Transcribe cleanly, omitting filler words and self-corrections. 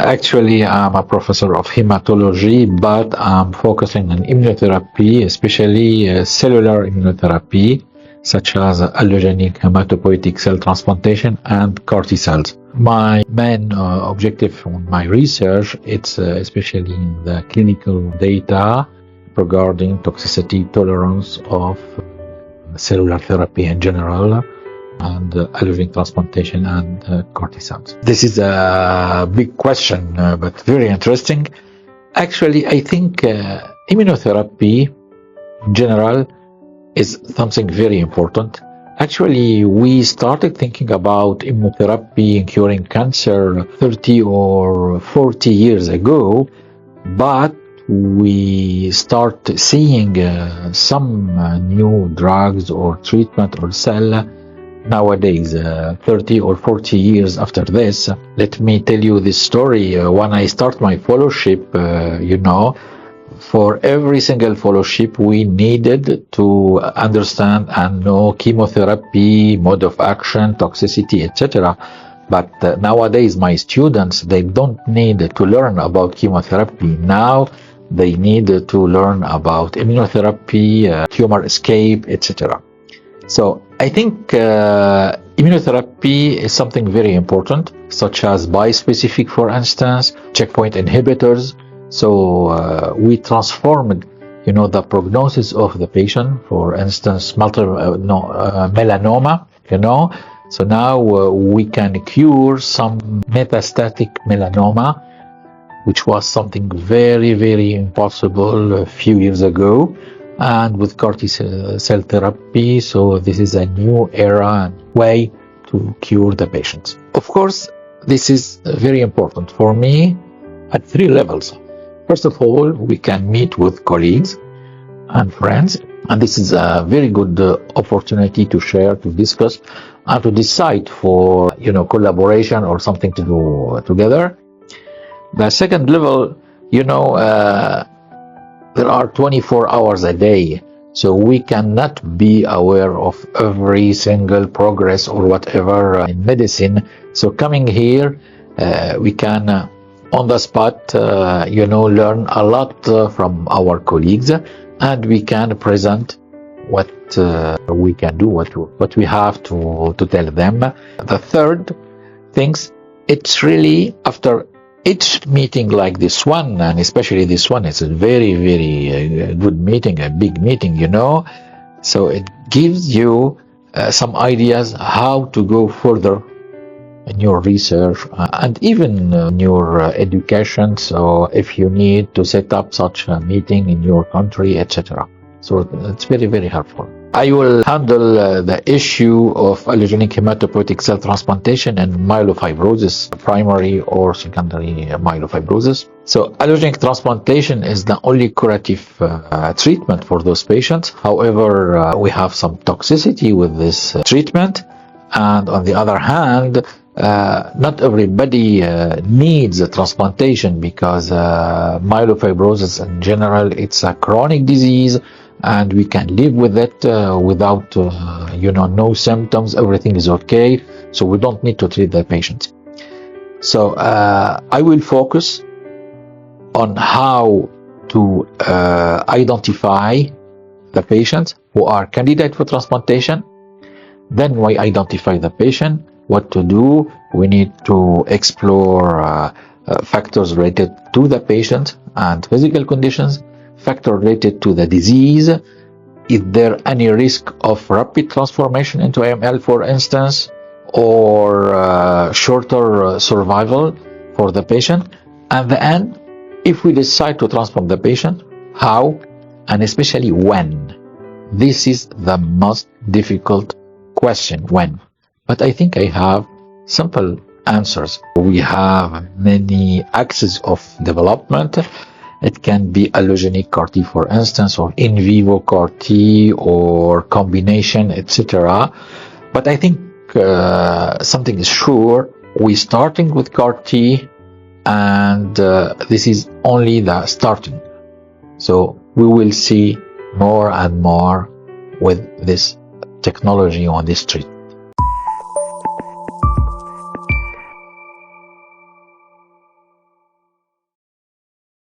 Actually, I'm a professor of hematology, but I'm focusing on immunotherapy, especially cellular immunotherapy, such as allogeneic hematopoietic cell transplantation and CAR T cells. My main objective on my research, it's especially in the clinical data regarding toxicity tolerance of cellular therapy in general, and allogeneic transplantation and CAR T cells. This is a big question, but very interesting. Actually, I think immunotherapy in general is something very important. Actually, we started thinking about immunotherapy in curing cancer 30 or 40 years ago, but we start seeing some new drugs or treatment or cell nowadays, 30 or 40 years after this. Let me tell you this story. When I start my fellowship, for every single fellowship, we needed to understand and know chemotherapy, mode of action, toxicity, etc. But nowadays, my students, they don't need to learn about chemotherapy. Now, they need to learn about immunotherapy, tumor escape, etc. So I think immunotherapy is something very important, such as bispecific, for instance, checkpoint inhibitors. So we transformed, the prognosis of the patient. For instance, melanoma. So now we can cure some metastatic melanoma, which was something very, very impossible a few years ago. And with CAR T cell therapy, so this is a new era and way to cure the patients. Of course, this is very important for me at 3 levels. First of all, we can meet with colleagues and friends, and this is a very good opportunity to share, to discuss, and to decide for collaboration or something to do together. The second level, there are 24 hours a day, so we cannot be aware of every single progress or whatever in medicine. So coming here, we can on the spot, learn a lot from our colleagues, and we can present what we can do, what we have to tell them. The third things, it's really after each meeting like this one, and especially this one, it's a very, very good meeting, a big meeting, So it gives you some ideas how to go further in your research and even in your education. So if you need to set up such a meeting in your country, etc. So it's very, very helpful. I will handle the issue of allogeneic hematopoietic cell transplantation and myelofibrosis, primary or secondary myelofibrosis. So allogeneic transplantation is the only curative treatment for those patients. However, we have some toxicity with this treatment. And on the other hand, not everybody needs a transplantation, because myelofibrosis in general, it's a chronic disease, and we can live with it without, no symptoms. Everything is okay, so we don't need to treat the patient. So I will focus on how to identify the patients who are candidate for transplantation. Then we identify the patient, what to do. We need to explore factors related to the patient and physical conditions, factor related to the disease. Is there any risk of rapid transformation into AML, for instance, or shorter survival for the patient? And then, if we decide to transplant the patient, how, and especially when? This is the most difficult question, when. But I think I have simple answers. We have many axes of development. It can be allogeneic CAR T, for instance, or in vivo CAR T, or combination, etc. But I think something is sure. We're starting with CAR T, and this is only the starting. So we will see more and more with this technology on this treatment.